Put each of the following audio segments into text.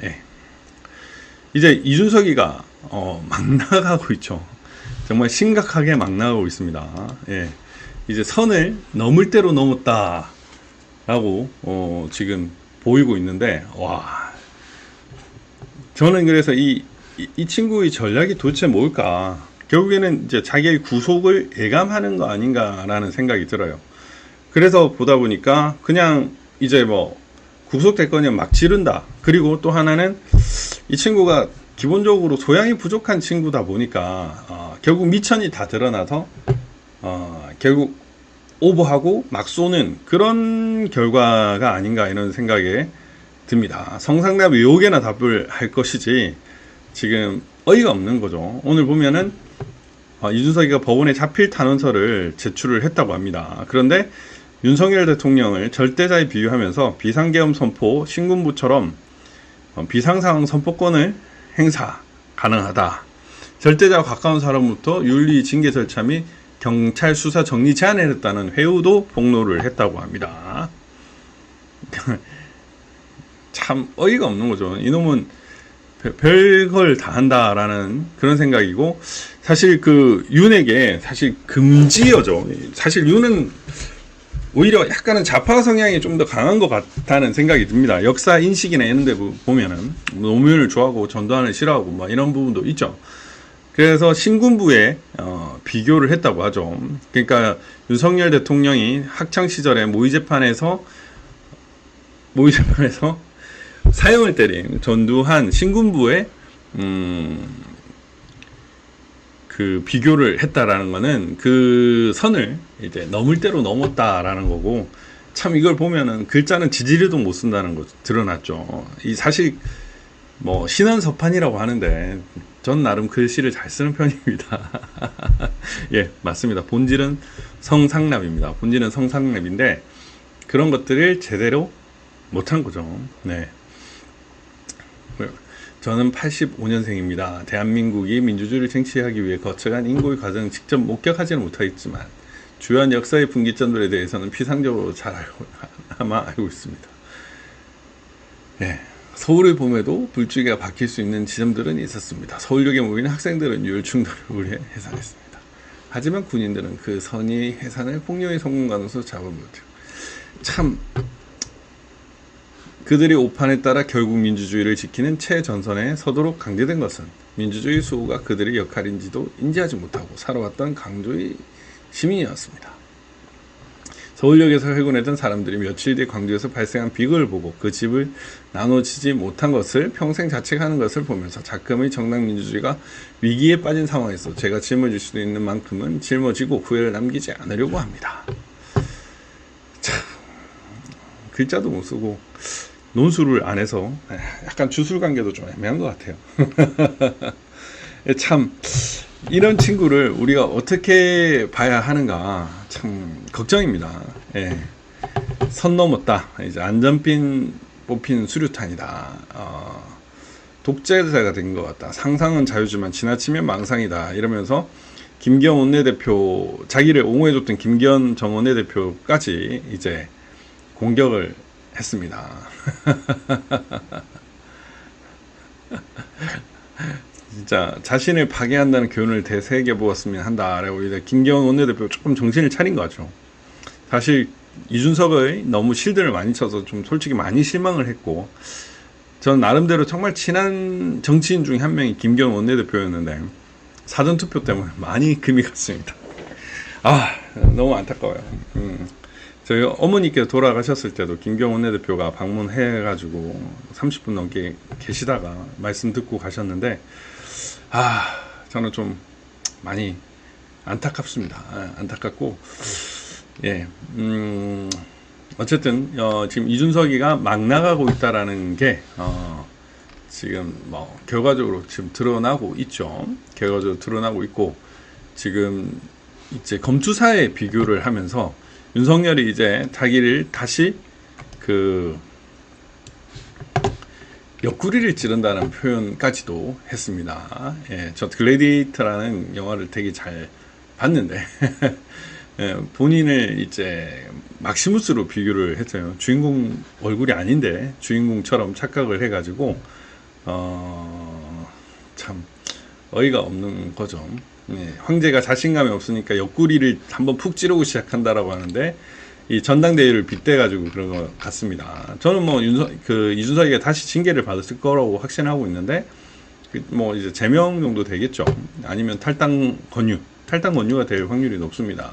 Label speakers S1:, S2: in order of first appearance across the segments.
S1: 예. 이제 이준석이가 막 나가고 있죠. 정말 심각하게 막 나가고 있습니다. 예. 이제 선을 넘을 대로 넘었다라고 지금 보이고 있는데, 와, 저는 그래서 이 친구의 전략이 도대체 뭘까? 결국에는 이제 자기의 구속을 예감하는 거 아닌가라는 생각이 들어요. 그래서 보다 보니까 그냥 이제 뭐 구속됐거니 막 지른다. 그리고 또 하나는 이 친구가 기본적으로 소양이 부족한 친구다 보니까 결국 미천이 다 드러나서 결국 오버하고 막 쏘는 그런 결과가 아닌가 이런 생각에 듭니다. 성상납 의혹에나 답을 할 것이지 지금 어이가 없는 거죠. 오늘 보면은 이준석이가 법원에 자필 탄원서를 제출을 했다고 합니다. 그런데 윤석열 대통령을 절대자에 비유하면서 비상계엄 선포 신군부처럼 비상상황 선포권을 행사 가능하다. 절대자와 가까운 사람부터 윤리 징계 절차 및 경찰 수사 정리 제한을 했다는 회유도 폭로를 했다고 합니다. 참 어이가 없는 거죠. 이놈은 별걸 다 한다라는 그런 생각이고, 사실 그 윤에게 사실 금지어죠. 사실 윤은 오히려 약간은 좌파 성향이 좀 더 강한 것 같다는 생각이 듭니다. 역사 인식이나 이런 데 보면은 노무현을 좋아하고 전두환을 싫어하고 뭐 이런 부분도 있죠. 그래서 신군부에 비교를 했다고 하죠. 그러니까 윤석열 대통령이 학창 시절에 모의재판에서 사형을 때린 전두환 신군부에 그 비교를 했다라는 거는 그 선을 이제 넘을 대로 넘었다라는 거고, 참 이걸 보면은 글자는 지지리도 못 쓴다는 거 드러났죠. 이 사실 뭐 신원서판이라고 하는데 전 나름 글씨를 잘 쓰는 편입니다. 예, 맞습니다. 본질은 성상납입니다. 본질은 성상납인데 그런 것들을 제대로 못한 거죠. 네. 저는 85년생입니다. 대한민국이 민주주의를 쟁취하기 위해 거쳐간 인고의 과정을 직접 목격하지는 못하겠지만 주요한 역사의 분기점들에 대해서는 피상적으로 잘 알고 있습니다. 예, 서울의 봄에도 불주기가 박힐 수 있는 지점들은 있었습니다. 서울역에 모이는 학생들은 유혈충돌을 우려해 해산했습니다. 하지만 군인들은 그 선의 해산을 폭력의 성공 가능성으로 잡아먹었죠. 참 그들의 오판에 따라 결국 민주주의를 지키는 최전선에 서도록 강제된 것은 민주주의 수호가 그들의 역할인지도 인지하지 못하고 살아왔던 강조의 시민이었습니다. 서울역에서 회군했던 사람들이 며칠 뒤 광주에서 발생한 비극을 보고 그 집을 나눠지지 못한 것을 평생 자책하는 것을 보면서 작금의 정당 민주주의가 위기에 빠진 상황에서 제가 짊어질 수도 있는 만큼은 짊어지고 후회를 남기지 않으려고 합니다. 참, 글자도 못 쓰고 논술을 안 해서 약간 주술관계도 좀 애매한 것 같아요. 참 이런 친구를 우리가 어떻게 봐야 하는가 참 걱정입니다. 예. 선 넘었다. 이제 안전핀 뽑힌 수류탄이다. 독재자가 된 것 같다. 상상은 자유지만 지나치면 망상이다. 이러면서 김기현 원내대표, 자기를 옹호해줬던 김기현 전 원내대표까지 이제 공격을 했습니다. 진짜 자신을 파괴한다는 교훈을 되새겨보았으면 한다라고 이제 김기현 원내대표 조금 정신을 차린 거죠. 사실 이준석의 너무 실드를 많이 쳐서 좀 솔직히 많이 실망을 했고, 전 나름대로 정말 친한 정치인 중에 한 명이 김기현 원내대표였는데 사전투표 때문에 많이 금이 갔습니다. 너무 안타까워요. 저희 어머니께서 돌아가셨을 때도 김기현 원내대표가 방문해가지고 30분 넘게 계시다가 말씀 듣고 가셨는데, 저는 좀 많이 안타깝습니다. 안타깝고, 예, 어쨌든 지금 이준석이가 막 나가고 있다라는 게 지금 뭐 결과적으로 지금 드러나고 있죠. 결과적으로 드러나고 있고, 지금 이제 검투사에 비교를 하면서 윤석열이 이제 자기를 다시 그 옆구리를 찌른다는 표현까지도 했습니다. 예, 저 글래디에이터라는 영화를 되게 잘 봤는데 예, 본인을 이제 막시무스로 비교를 했어요. 주인공 얼굴이 아닌데 주인공처럼 착각을 해가지고 참 어이가 없는 거죠. 예, 황제가 자신감이 없으니까 옆구리를 한번 푹 찌르고 시작한다라고 하는데 이 전당대회를 빗대가지고 그런 것 같습니다. 저는 뭐 이준석이가 다시 징계를 받았을 거라고 확신하고 있는데 뭐 이제 제명 정도 되겠죠. 아니면 탈당 권유가 될 확률이 높습니다.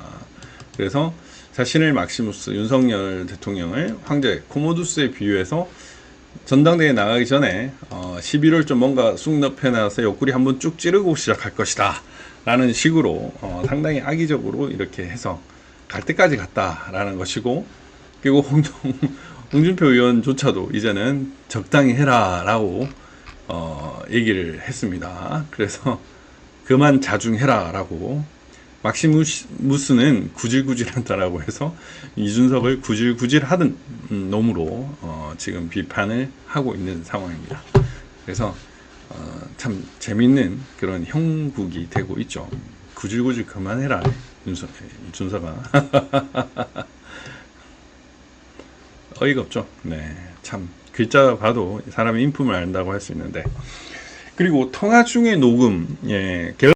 S1: 그래서 자신을 막시무스 윤석열 대통령을 황제 코모두스에 비유해서 전당대회 나가기 전에 11월 좀 뭔가 쑥 넙해놔서 옆구리 한번 쭉 찌르고 시작할 것이다 라는 식으로 상당히 악의적으로 이렇게 해서 갈 때까지 갔다라는 것이고, 그리고 홍준표 의원조차도 이제는 적당히 해라 라고 얘기를 했습니다. 그래서 그만 자중해라 라고, 막시무스는 구질구질한다라고 해서 이준석을 구질구질하던 놈으로 지금 비판을 하고 있는 상황입니다. 그래서 참 재밌는 그런 형국이 되고 있죠. 구질구질 그만해라 준서가. 어이가 없죠. 네, 참 글자 봐도 사람의 인품을 안다고 할 수 있는데. 그리고 통화 중에 녹음, 예,